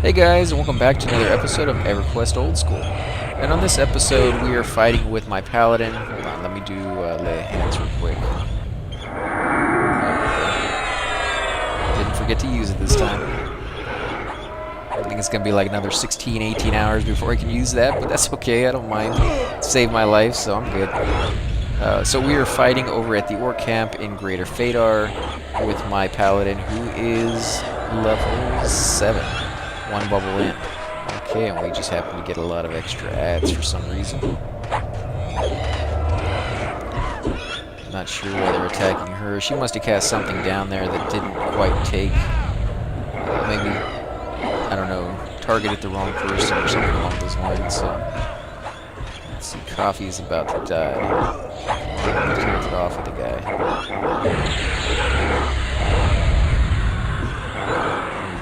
Hey guys, and welcome back to another episode of Everquest Old School. And on this episode, we are fighting with my Paladin. Hold on, let me do lay of hands real quick. Didn't forget to use it this time. I think it's going to be like another 16, 18 hours before I can use that, but that's okay, I don't mind. It saved my life, so I'm good. So we are fighting over at the Orc Camp in Greater Faydark with my Paladin, who is level 7. One bubble in. Okay, and we just happen to get a lot of extra ads for some reason. Not sure why they're attacking her. She must have cast something down there that didn't quite take. Maybe, I don't know, targeted the wrong person or something along those lines. So, let's see, Coffee's about to die. Let's get it off with the guy.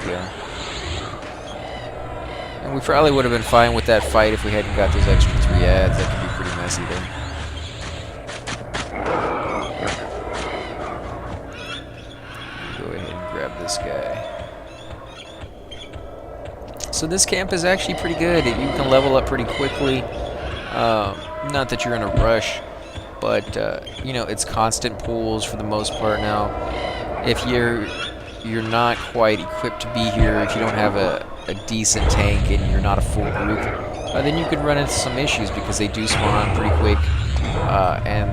There we go. And we probably would have been fine with that fight if we hadn't got those extra 3 ads. That can be pretty messy there. Go ahead and grab this guy. So this camp is actually pretty good. You can level up pretty quickly. Not that you're in a rush, but you know, it's constant pulls for the most part now. If you're not quite equipped to be here, if you don't have a decent tank and you're not a full group, then you could run into some issues because they do spawn pretty quick. And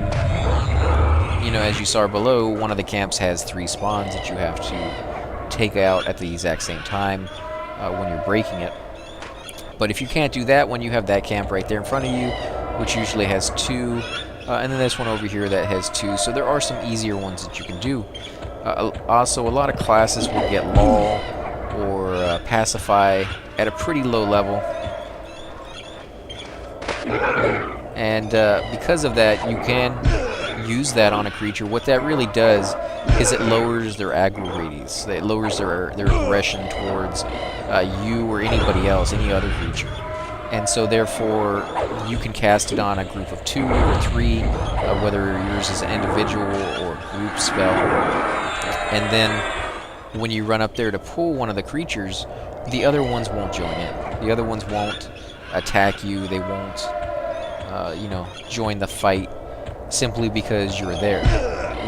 you know, as you saw below, one of the camps has 3 spawns that you have to take out at the exact same time when you're breaking it. But if you can't do that when you have that camp right there in front of you, which usually has 2, and then there's one over here that has 2, so there are some easier ones that you can do. Also, a lot of classes will get lull or pacify at a pretty low level, and because of that, you can use that on a creature. What that really does is it lowers their aggro radius. It lowers their aggression towards you or anybody else, any other creature. And so therefore, you can cast it on a group of 2 or 3, whether yours is an individual or group spell. And then when you run up there to pull one of the creatures, the other ones won't join in. The other ones won't attack you. They won't, you know, join the fight simply because you're there.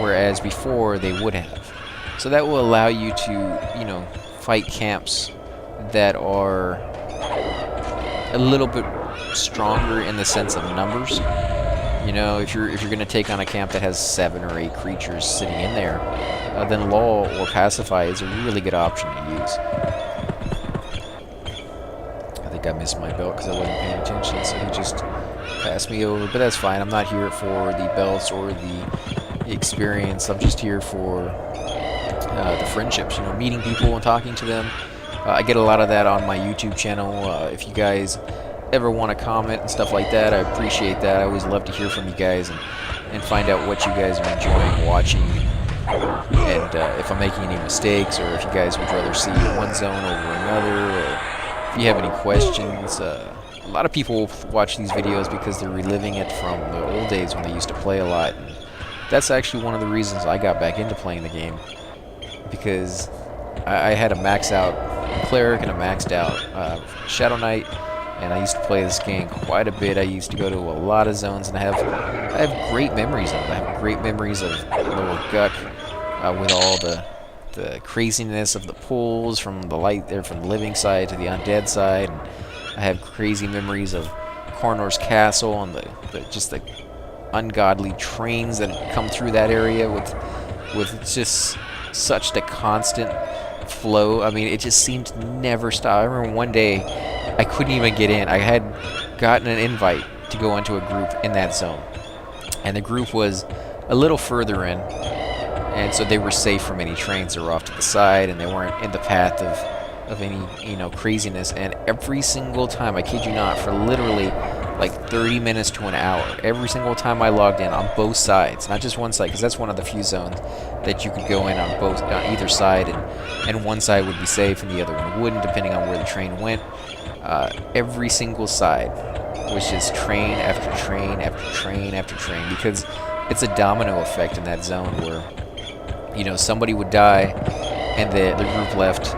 Whereas before, they would have. So that will allow you to, you know, fight camps that are a little bit stronger in the sense of numbers. You know, if you're going to take on a camp that has 7 or 8 creatures sitting in there, then lull or pacify is a really good option to use. I think I missed my belt because I wasn't paying attention, so he just passed me over. But that's fine. I'm not here for the belts or the experience. I'm just here for the friendships. You know, meeting people and talking to them. I get a lot of that on my YouTube channel. If you guys ever want to comment and stuff like that, I appreciate that. I always love to hear from you guys and find out what you guys are enjoying watching, and if I'm making any mistakes, or if you guys would rather see one zone over another, or if you have any questions. A lot of people watch these videos because they're reliving it from the old days when they used to play a lot. And that's actually one of the reasons I got back into playing the game, because I had a max out cleric and a maxed out Shadow Knight, and I used to play this game quite a bit. I used to go to a lot of zones, and I have great memories of it. I have great memories of Lower Guck with all the craziness of the pulls from the light there, from the living side to the undead side. And I have crazy memories of Cornor's Castle and just the ungodly trains that come through that area with just such the constant flow. I mean, it just seemed to never stop. I remember one day I couldn't even get in. I had gotten an invite to go into a group in that zone, and the group was a little further in, and so they were safe from any trains that were off to the side, and they weren't in the path of any, you know, craziness. And every single time, I kid you not, for literally like 30 minutes to an hour, every single time I logged in on both sides, not just one side, because that's one of the few zones that you could go in on either side, and one side would be safe and the other one wouldn't, depending on where the train went. Every single side was just train after train after train after train, because it's a domino effect in that zone where, you know, somebody would die and the group left,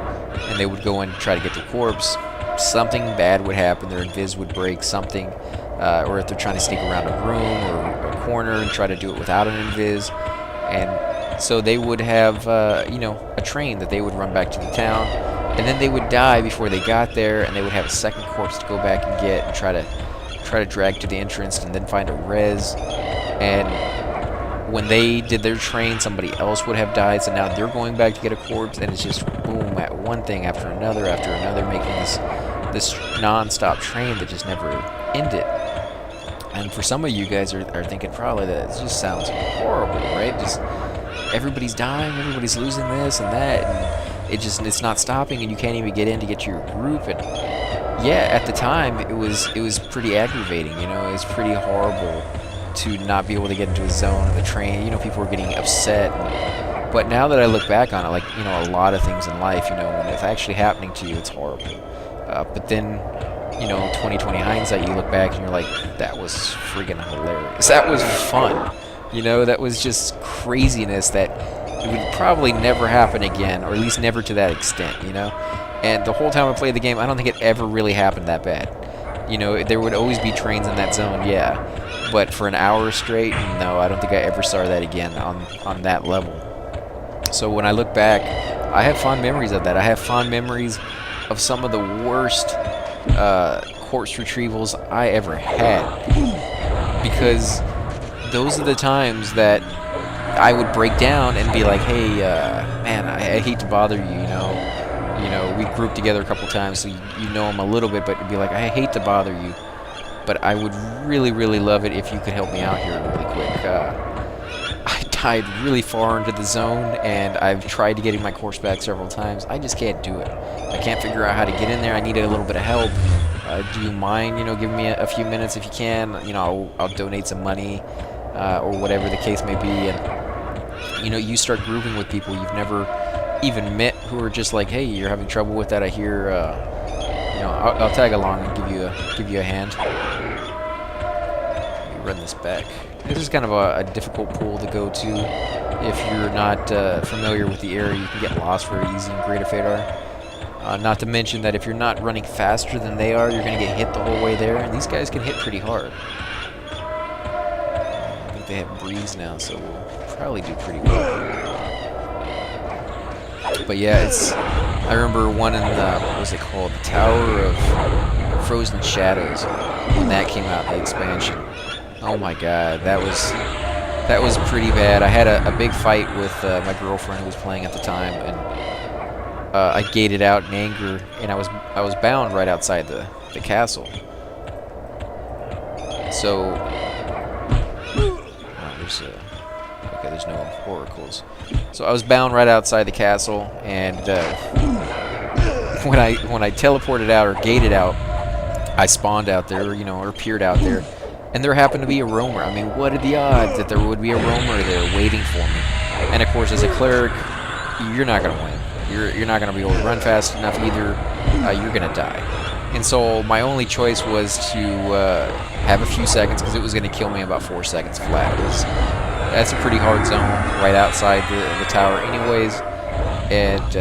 and and they would go in and try to get the corpse, something bad would happen. Their invis would break, something, or if they're trying to sneak around a room or a corner and try to do it without an invis. And so they would have, you know, a train that they would run back to the town, and then they would die before they got there, and they would have a second corpse to go back and get and try to drag to the entrance and then find a res. And when they did their train, somebody else would have died, so now they're going back to get a corpse, and it's just boom, at one thing after another, making this non-stop train that just never ended. And for some of you guys are thinking probably that it just sounds horrible, right? Just everybody's dying, everybody's losing this and that, and it's not stopping, and you can't even get in to get to your group. And yeah, at the time it was pretty aggravating, you know, it was pretty horrible to not be able to get into a zone of the train. You know, people were getting upset. But now that I look back on it, like, you know, a lot of things in life, you know, when it's actually happening to you, it's horrible. But then, you know, 20/20 hindsight, you look back and you're like, that was friggin' hilarious. That was fun. You know, that was just craziness that it would probably never happen again, or at least never to that extent, you know? And the whole time I played the game, I don't think it ever really happened that bad. You know, there would always be trains in that zone, yeah. But for an hour straight, no, I don't think I ever saw that again on that level. So when I look back, I have fond memories of that. I have fond memories of some of the worst corpse retrievals I ever had. Because those are the times that I would break down and be like, hey, man, I hate to bother you, you know. You know, we grouped together a couple times, so you know him a little bit, but it'd be like, I hate to bother you, but I would really, really love it if you could help me out here really quick. I died really far into the zone, and I've tried to get my course back several times. I just can't do it. I can't figure out how to get in there. I need a little bit of help. Do you mind, you know, giving me a few minutes if you can? You know, I'll donate some money, or whatever the case may be. And, you know, you start grouping with people you've never even met, who are just like, hey, you're having trouble with that, I hear, you know, I'll tag along and give you a hand. Let me run this back. This is kind of a difficult pool to go to. If you're not familiar with the area, you can get lost very easy in Greater Faydark. Not to mention that if you're not running faster than they are, you're going to get hit the whole way there, and these guys can hit pretty hard. I think they have breeze now, so we'll probably do pretty well. But yeah, I remember one in the, what was it called? The Tower of Frozen Shadows, when that came out in the expansion. Oh my god, that was pretty bad. I had a big fight with my girlfriend who was playing at the time, and I gated out in anger, and I was bound right outside the castle. So there's no oracles. So I was bound right outside the castle, and when I teleported out or gated out, I spawned out there, you know, or appeared out there, and there happened to be a roamer. I mean, what are the odds that there would be a roamer there waiting for me? And of course, as a cleric, you're not gonna win. You're not gonna be able to run fast enough either. You're gonna die. And so my only choice was to have a few seconds, because it was gonna kill me in about 4 seconds flat. That's a pretty hard zone right outside the tower anyways, and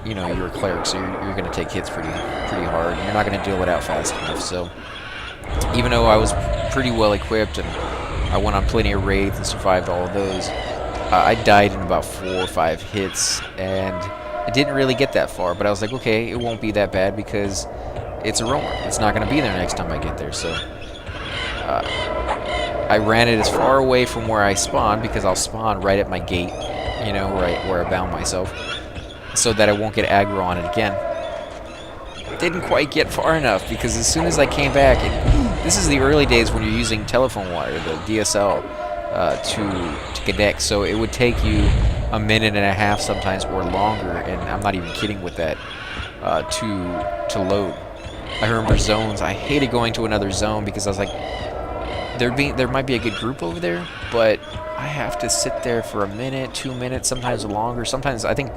you know, you're a cleric, so you're going to take hits pretty hard, and you're not going to deal it out fast enough. So even though I was pretty well equipped and I went on plenty of raids and survived all of those, I died in about 4 or 5 hits, and I didn't really get that far, but I was like, okay, it won't be that bad because it's a roamer. It's not going to be there next time I get there. So I ran it as far away from where I spawned, because I'll spawn right at my gate, you know, where I bound myself, so that I won't get aggro on it again. Didn't quite get far enough, because as soon as I came back, and this is the early days when you're using telephone wire, the DSL, to connect, so it would take you a minute and a half sometimes, or longer, and I'm not even kidding with that, to load. I remember zones. I hated going to another zone because I was like, there might be a good group over there, but I have to sit there for a minute, 2 minutes, sometimes longer. Sometimes I think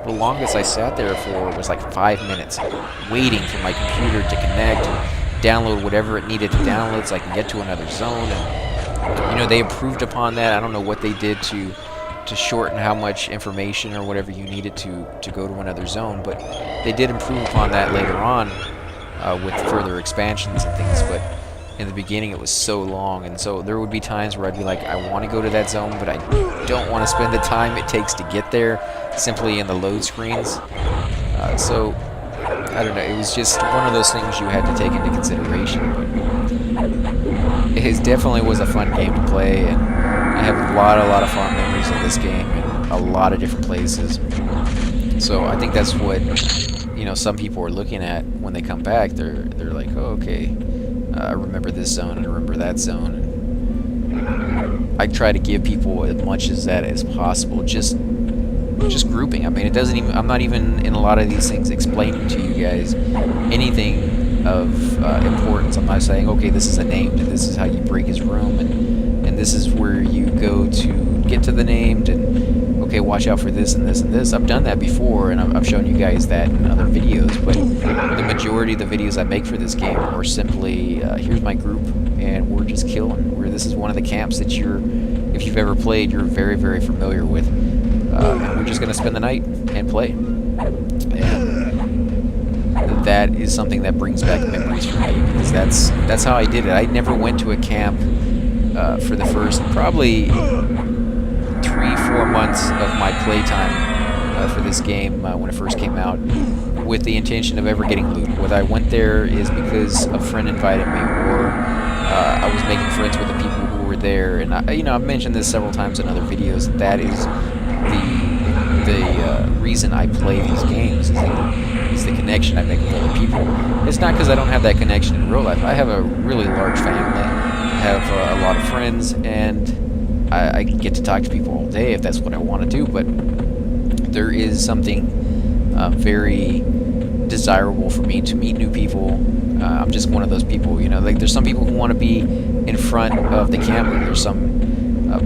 the longest I sat there for was like 5 minutes, waiting for my computer to connect and download whatever it needed to download so I can get to another zone. And, you know, they improved upon that. I don't know what they did to to shorten how much information or whatever you needed to go to another zone, but they did improve upon that later on with further expansions and things. But in the beginning, it was so long, and so there would be times where I'd be like, I want to go to that zone, but I don't want to spend the time it takes to get there simply in the load screens. So I don't know, it was just one of those things you had to take into consideration. But it definitely was a fun game to play, and I have a lot of fond memories of this game in a lot of different places. So I think that's what, you know, some people are looking at when they come back. They're like, oh, okay, I remember this zone and I remember that zone. And I try to give people as much as that as possible. Just grouping. I mean, it doesn't even. I'm not even in a lot of these things explaining to you guys anything of importance. I'm not saying, okay, this is a named, and this is how you break his room, and this is where you go to get to the named, and okay, watch out for this and this and this. I've done that before, and I've shown you guys that in other videos. But the majority of the videos I make for this game are simply, here's my group, and we're just killing. This is one of the camps that if you've ever played, you're very, very familiar with. And we're just going to spend the night and play. And that is something that brings back memories for me, because that's how I did it. I never went to a camp for the first probably 3-4 months of my playtime for this game when it first came out, with the intention of ever getting loot. Whether I went there is because a friend invited me, or I was making friends with the people who were there. And I've mentioned this several times in other videos. That is the reason I play these games, is the connection I make with other people. It's not because I don't have that connection in real life. I have a really large family, I have a lot of friends, and I get to talk to people all day if that's what I want to do. But there is something very desirable for me to meet new people. I'm just one of those people, like there's some people who want to be in front of the camera. There's some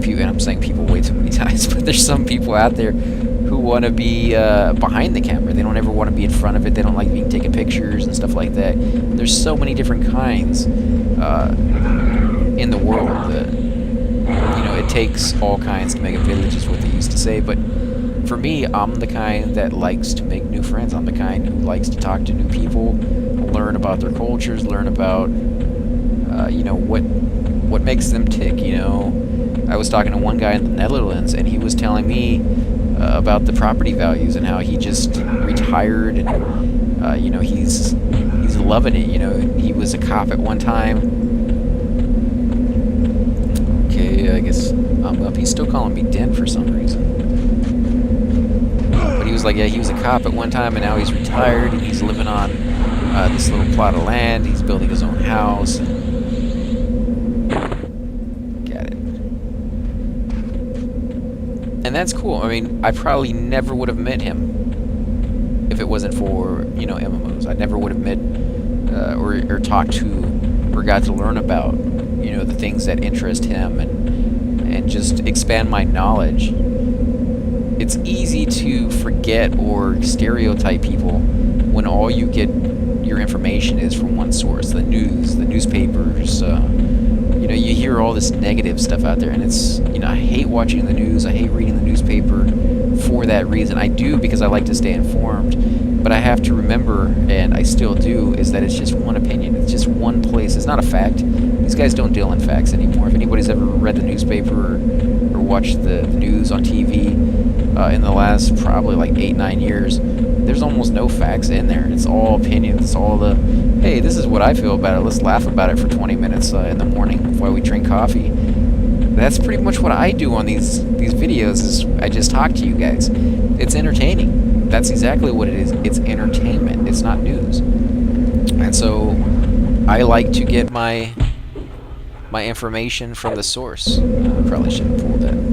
people, and I'm saying people way too many times, but there's some people out there who want to be behind the camera. They don't ever want to be in front of it. They don't like being taking pictures and stuff like that. There's so many different kinds in the world that, it takes all kinds to make a village, is what they used to say. But for me, I'm the kind that likes to make new friends. I'm the kind who likes to talk to new people, learn about their cultures, learn about what makes them tick. I was talking to one guy in the Netherlands, and he was telling me about the property values and how he just retired, and he's loving it. He was a cop at one time. Okay, I guess I'm up. He's still calling me Den for some reason. But he was like, yeah, he was a cop at one time, and now he's retired, and he's living on this little plot of land. He's building his own house. And that's cool. I mean, I probably never would have met him if it wasn't for, MMOs. I never would have met or talked to or got to learn about, the things that interest him and just expand my knowledge. It's easy to forget or stereotype people when all you get your information is from one source, the news, the newspapers. You hear all this negative stuff out there, and it's, I hate watching the news, I hate reading the newspaper for that reason. I do because I like to stay informed, but I have to remember, and I still do, is that it's just one opinion, it's just one place, it's not a fact. These guys don't deal in facts anymore. If anybody's ever read the newspaper or watched the news on TV in the last probably like 8-9 years, there's almost no facts in there. It's all opinions. It's all the, hey, this is what I feel about it. Let's laugh about it for 20 minutes in the morning while we drink coffee. That's pretty much what I do on these videos, is I just talk to you guys. It's entertaining. That's exactly what it is. It's entertainment. It's not news. And so I like to get my information from the source. I probably shouldn't pull that.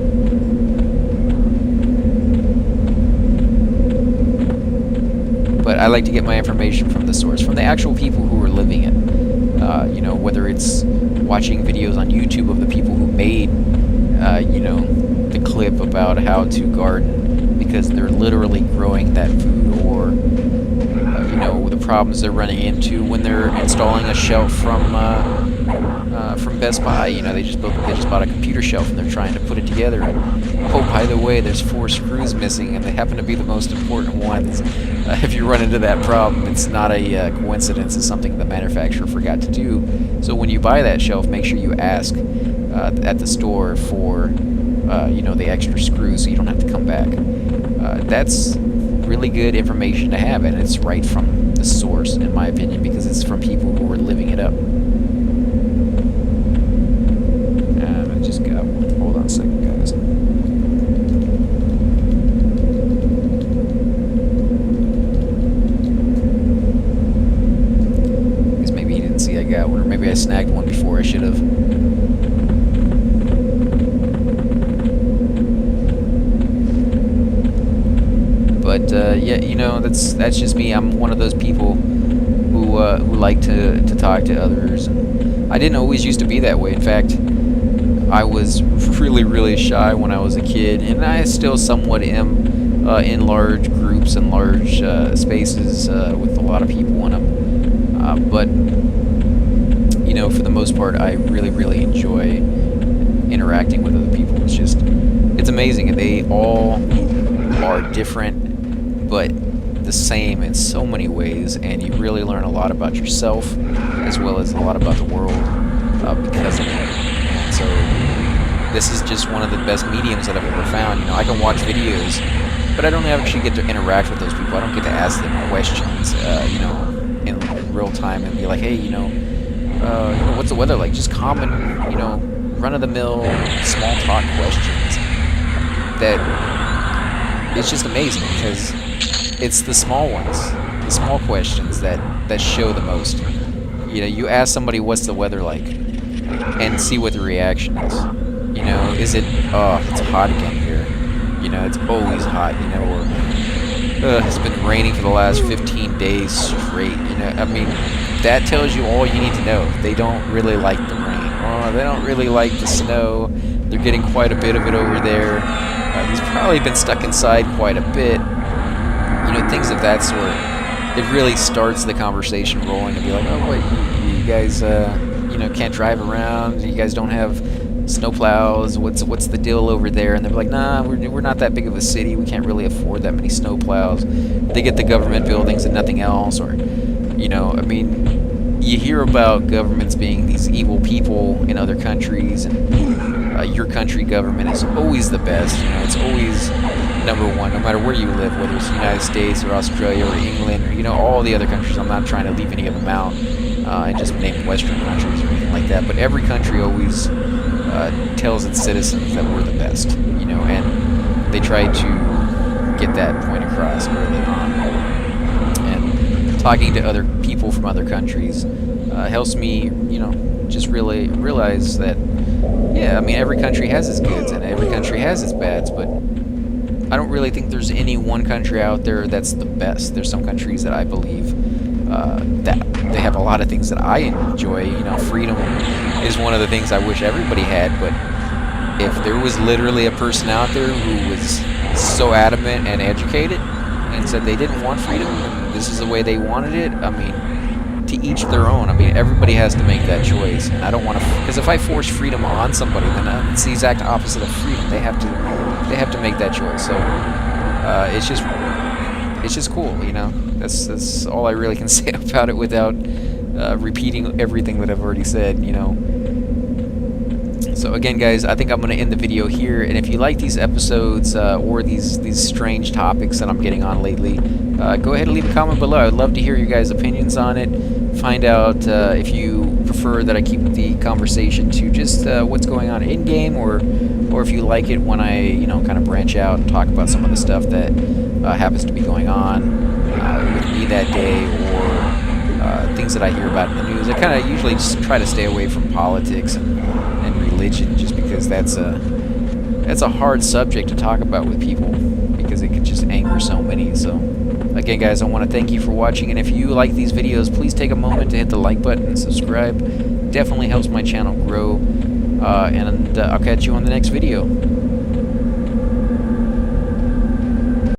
But I like to get my information from the source, from the actual people who are living it. Whether it's watching videos on YouTube of the people who made, the clip about how to garden because they're literally growing that food, or, the problems they're running into when they're installing a shelf from from Best Buy. You know, they just bought a computer shelf and they're trying to put it together. And, oh, by the way, there's 4 screws missing, and they happen to be the most important ones. If you run into that problem, it's not a coincidence. It's something the manufacturer forgot to do. So when you buy that shelf, make sure you ask at the store for you know, the extra screws, so you don't have to come back. That's really good information to have, and it's right from the source, in my opinion, because it's from people who are living it up. I just got one. Hold on a second, guys. Because maybe he didn't see I got one, or maybe I snagged one before I should have. But yeah, you know, that's just me. I'm one of those people who like to talk to others. And I didn't always used to be that way. In fact, I was really shy when I was a kid, and I still somewhat am in large groups and large spaces with a lot of people in them. But you know, for the most part, I really enjoy interacting with other people. It's amazing, and they all are different, but the same in so many ways, and you really learn a lot about yourself as well as a lot about the world because of it. And so this is just one of the best mediums that I've ever found. You know, I can watch videos, but I don't actually get to interact with those people. I don't get to ask them questions, you know, in real time and be like, hey, you know, what's the weather like? Just common, you know, run-of-the-mill small talk questions that it's just amazing, because it's the small ones, the small questions that show the most. You know, you ask somebody what's the weather like, and see what the reaction is. You know, is it, oh, it's hot again here. You know, it's always hot, you know, or it's been raining for the last 15 days straight. You know, I mean, that tells you all you need to know. They don't really like the rain. Oh, they don't really like the snow. They're getting quite a bit of it over there. He's probably been stuck inside quite a bit. You know, things of that sort. It really starts the conversation rolling and be like, oh, what, you guys, you know, can't drive around? You guys don't have snowplows? What's the deal over there? And they're like, nah, we're not that big of a city. We can't really afford that many snowplows. They get the government buildings and nothing else. Or, you know, I mean, you hear about governments being these evil people in other countries, and your country government is always the best. You know, it's always number one, no matter where you live, whether it's the United States or Australia or England or, you know, all the other countries. I'm not trying to leave any of them out and just name Western countries or anything like that, but every country always tells its citizens that we're the best, you know, and they try to get that point across early on. And talking to other people from other countries helps me, you know, just really realize that, yeah, I mean, every country has its goods and every country has its bads, but I don't really think there's any one country out there that's the best. There's some countries that I believe that they have a lot of things that I enjoy. You know, freedom is one of the things I wish everybody had, but if there was literally a person out there who was so adamant and educated and said they didn't want freedom and this is the way they wanted it, I mean, to each their own. I mean, everybody has to make that choice. And I don't want to, because if I force freedom on somebody, then it's the exact opposite of freedom. They have to make that choice. So it's just cool, you know. That's all I really can say about it without repeating everything that I've already said, you know. So again, guys, I think I'm going to end the video here. And if you like these episodes or these strange topics that I'm getting on lately, go ahead and leave a comment below. I'd love to hear your guys' opinions on it. Find out if you prefer that I keep the conversation to just what's going on in game, or if you like it when I, you know, kind of branch out and talk about some of the stuff that happens to be going on with me that day, or things that I hear about in the news. I kind of usually just try to stay away from politics and religion, just because that's a hard subject to talk about with people, because it can just anger so many. So again, guys, I want to thank you for watching, and if you like these videos, please take a moment to hit the like button and subscribe. Definitely helps my channel grow, and I'll catch you on the next video.